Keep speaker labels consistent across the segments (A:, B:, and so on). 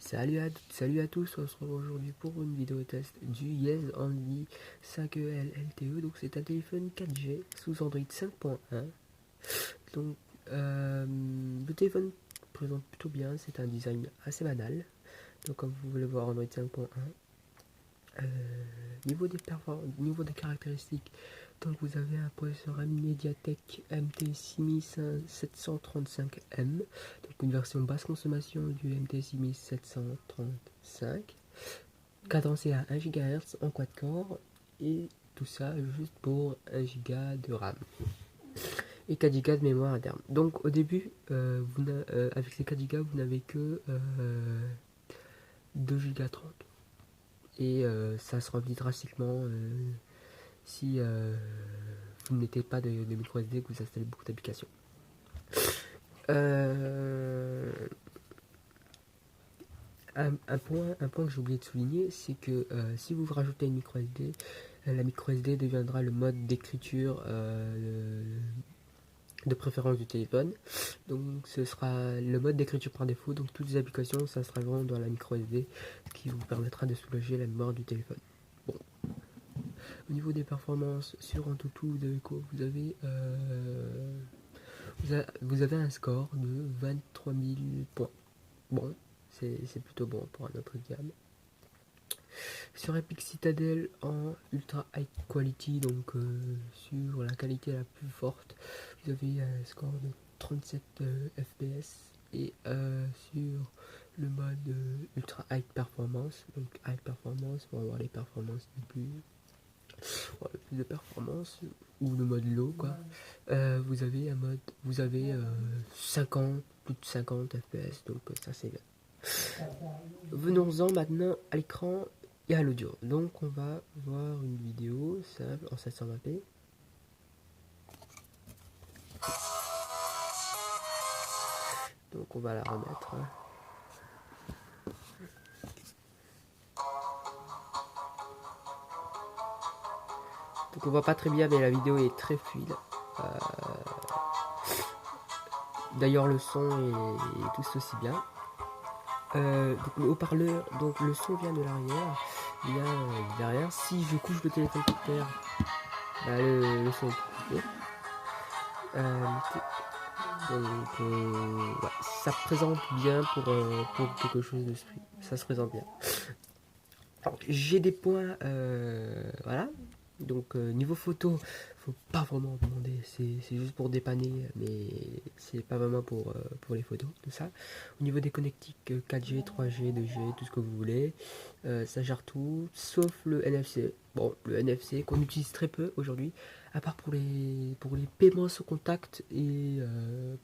A: Salut à tous, on se retrouve aujourd'hui pour une vidéo test du Yes Only 5EL LTE. Donc c'est un téléphone 4G sous Android 5.1. Donc le téléphone présente plutôt bien, c'est un design assez banal. Donc comme vous voulez voir Android 5.1. Niveau des caractéristiques, donc vous avez un processeur MediaTek MT6735M, donc une version basse consommation du MT6735, cadencé à 1 GHz en quad-core, et tout ça juste pour 1 Go de RAM et 4 Go de mémoire interne. Donc au début, avec ces 4 Go, vous n'avez que 2 Go 30. Et ça se remplit drastiquement si vous ne mettez pas de micro SD, que vous installez beaucoup d'applications. Un point que j'ai oublié de souligner, c'est que si vous rajoutez une micro SD, la micro SD deviendra le mode d'écriture de préférence du téléphone. Donc ce sera le mode d'écriture par défaut, donc toutes les applications ça sera vraiment dans la micro SD, ce qui vous permettra de soulager la mémoire du téléphone. Bon. Au niveau des performances sur Antutu, vous avez quoi? Vous avez un score de 23 000 points. Bon, c'est plutôt bon pour un autre gamme. Sur Epic Citadel en ultra high quality, donc sur la qualité la plus forte, vous avez un score de 37 fps. Et sur le mode ultra high performance, donc high performance pour avoir les performances les plus de performance, ou le mode low quoi, vous avez 50, plus de 50 fps, donc ça c'est bien. Venons-en maintenant à l'écran et à l'audio. Donc on va voir une vidéo simple en 720p. Donc on va la remettre. Donc on voit pas très bien, mais la vidéo est très fluide. D'ailleurs le son est tout aussi bien. Donc le haut-parleur, donc le son vient de l'arrière, vient derrière. Si je couche le téléphone par terre, bah, le son est coupé. Donc ouais, ça présente bien pour quelque chose de street. Ça se présente bien. J'ai des points, voilà. Donc niveau photo, faut pas vraiment demander, c'est juste pour dépanner, mais c'est pas vraiment pour les photos, tout ça. Au niveau des connectiques 4G, 3G, 2G, tout ce que vous voulez, ça gère tout, sauf le NFC. Bon, le NFC qu'on utilise très peu aujourd'hui, à part pour les paiements sans contact et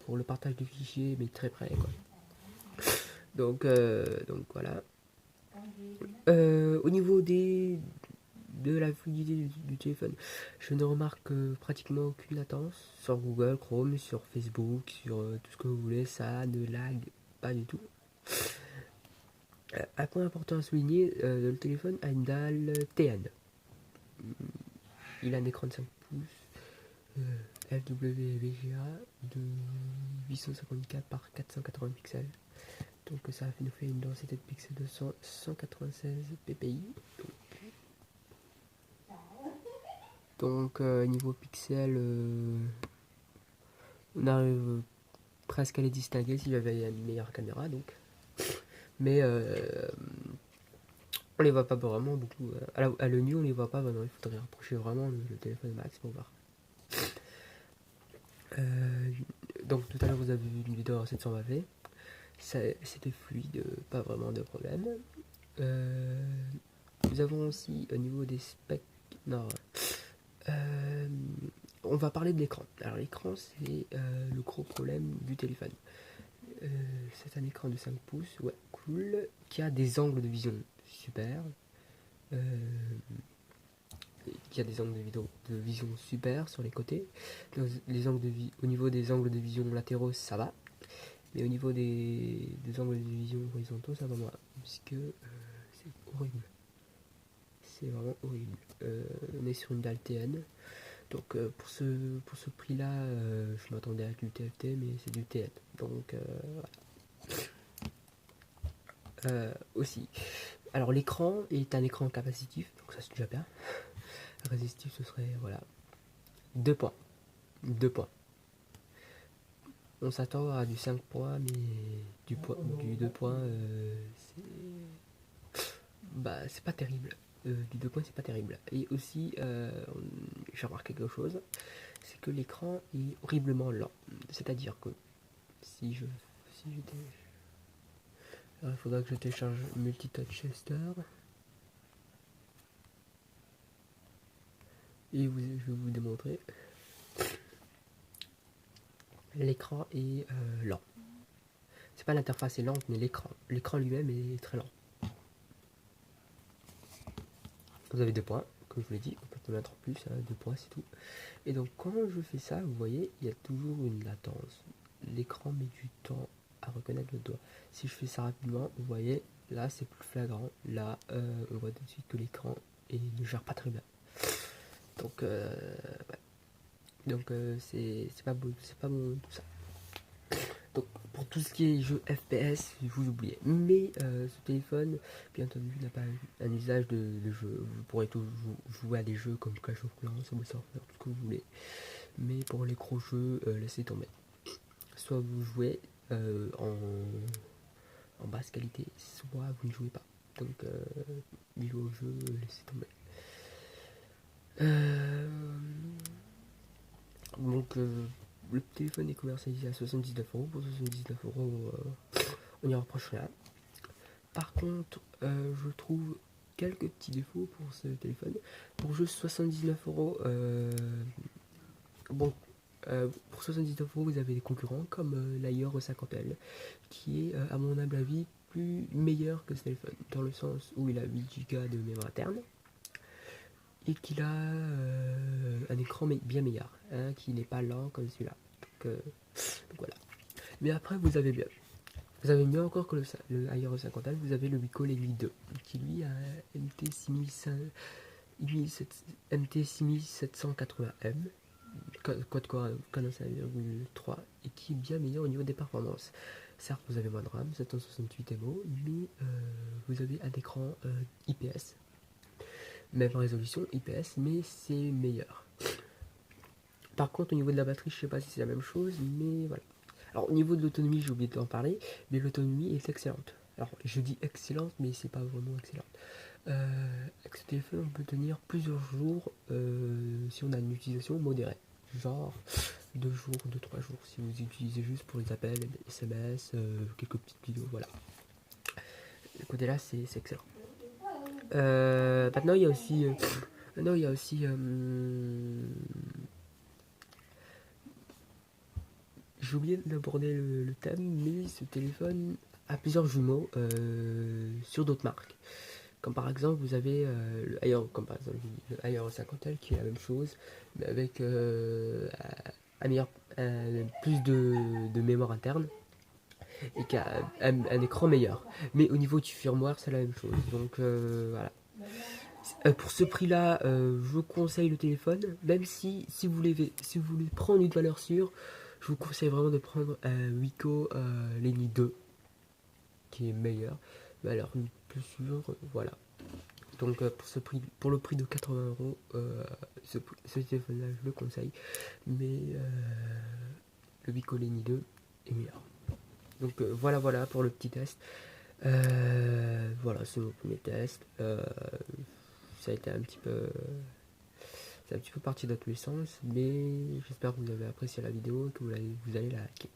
A: pour le partage de fichiers, mais très près quoi. Donc voilà. Au niveau de la fluidité du téléphone, je ne remarque pratiquement aucune latence sur Google Chrome, sur Facebook, sur tout ce que vous voulez, ça ne lag pas du tout. Un point important à souligner, le téléphone a une dalle TN. Il a un écran de 5 pouces FWVGA de 854 par 480 pixels. Donc ça nous fait une densité de pixels de 196 ppi. Donc niveau pixels, on arrive presque à les distinguer si j'avais une meilleure caméra, donc. Mais on les voit pas vraiment beaucoup. À l'œil nu on les voit pas vraiment, il faudrait rapprocher vraiment le téléphone max pour voir. Donc tout à l'heure vous avez vu une vidéo en 720p. C'était fluide, pas vraiment de problème. Nous avons aussi au niveau des specs. Non. On va parler de l'écran. Alors l'écran c'est le gros problème du téléphone. C'est un écran de 5 pouces, ouais, cool, qui a des angles de vision super. Qui a des angles de vision super sur les côtés. Les angles au niveau des angles de vision latéraux, ça va. Mais au niveau des angles de vision horizontaux, ça va moins. Puisque c'est horrible. C'est vraiment horrible. On est sur une dalle TN. Donc pour ce prix-là, je m'attendais à du TFT, mais c'est du TN. Donc voilà. aussi. Alors l'écran est un écran capacitif, donc ça c'est déjà bien. Résistif, ce serait, voilà, 2 points. 2 points. On s'attend à du 5 points, mais du 2 points, c'est pas terrible. Du 2 points, c'est pas terrible. Et aussi, j'ai remarqué quelque chose, c'est que l'écran est horriblement lent. C'est-à-dire que si je... Si je il faudra que je télécharge Multitouch Tester. Et je vais vous démontrer. L'écran est lent. C'est pas l'interface est lente, mais l'écran. L'écran lui-même est très lent. Vous avez 2 points, comme je vous l'ai dit, on peut te mettre en plus, 2 points c'est tout. Et donc quand je fais ça, vous voyez, il y a toujours une latence. L'écran met du temps à reconnaître le doigt. Si je fais ça rapidement, vous voyez, là c'est plus flagrant. Là, on voit tout de suite que l'écran ne gère pas très bien. Donc, ouais. Donc c'est pas beau, c'est pas bon tout ça. Donc pour tout ce qui est jeux FPS, vous oubliez. Mais ce téléphone, bien entendu, n'a pas un usage de jeu. Vous pourrez toujours jouer à des jeux comme Clash of Clans, Subway Surfer, tout ce que vous voulez. Mais pour les gros jeux, laissez tomber. Soit vous jouez en basse qualité, soit vous ne jouez pas. Donc niveau jeu, laissez tomber. Donc le téléphone est commercialisé à 79 euros. Pour 79 euros, on n'y reproche rien. Par contre, je trouve quelques petits défauts pour ce téléphone. Pour juste 79 euros, bon, pour 79 euros, vous avez des concurrents comme l'Ayer 50L, qui est, à mon humble avis, plus meilleur que ce téléphone, dans le sens où il a 8 Go de mémoire interne et qu'il a un écran bien meilleur, hein, qui n'est pas lent comme celui-là. Donc voilà. Mais après, vous avez mieux. Vous avez mieux encore que le Ayer 50L, vous avez le Wiko Lenny 2, qui lui a un MT6780M, code core Canon 5,3, et qui est bien meilleur au niveau des performances. Certes, vous avez moins de RAM, 768 MO, mais vous avez un écran IPS, même résolution IPS, mais c'est meilleur. Par contre, au niveau de la batterie, je sais pas si c'est la même chose, mais voilà. Alors, au niveau de l'autonomie, j'ai oublié d'en parler, mais l'autonomie est excellente. Alors, je dis excellente, mais c'est pas vraiment excellente. Avec ce téléphone, on peut tenir plusieurs jours si on a une utilisation modérée. Genre 2 jours, 2-3 jours, si vous utilisez juste pour les appels, les SMS, quelques petites vidéos, voilà. Le côté là, c'est excellent. Maintenant, il y a aussi... j'ai oublié d'aborder le thème, mais ce téléphone a plusieurs jumeaux sur d'autres marques. Comme par exemple, vous avez le Ayer, comme par exemple le Ayer 50L qui est la même chose, mais avec plus de mémoire interne et qui a un écran meilleur. Mais au niveau du firmware, c'est la même chose. Donc voilà. Pour ce prix-là, je vous conseille le téléphone, même si vous voulez prendre une valeur sûre, je vous conseille vraiment de prendre un Wiko Lenny 2 qui est meilleur. Mais alors, plus sûr, voilà. Donc pour le prix de 80 euros, ce téléphone-là, je le conseille. Mais le Wiko Lenny 2 est meilleur. Donc voilà pour le petit test. Voilà, c'est mon premier test. Ça a été c'est un petit peu parti dans tous les sens, mais j'espère que vous avez apprécié la vidéo et que vous allez la liker.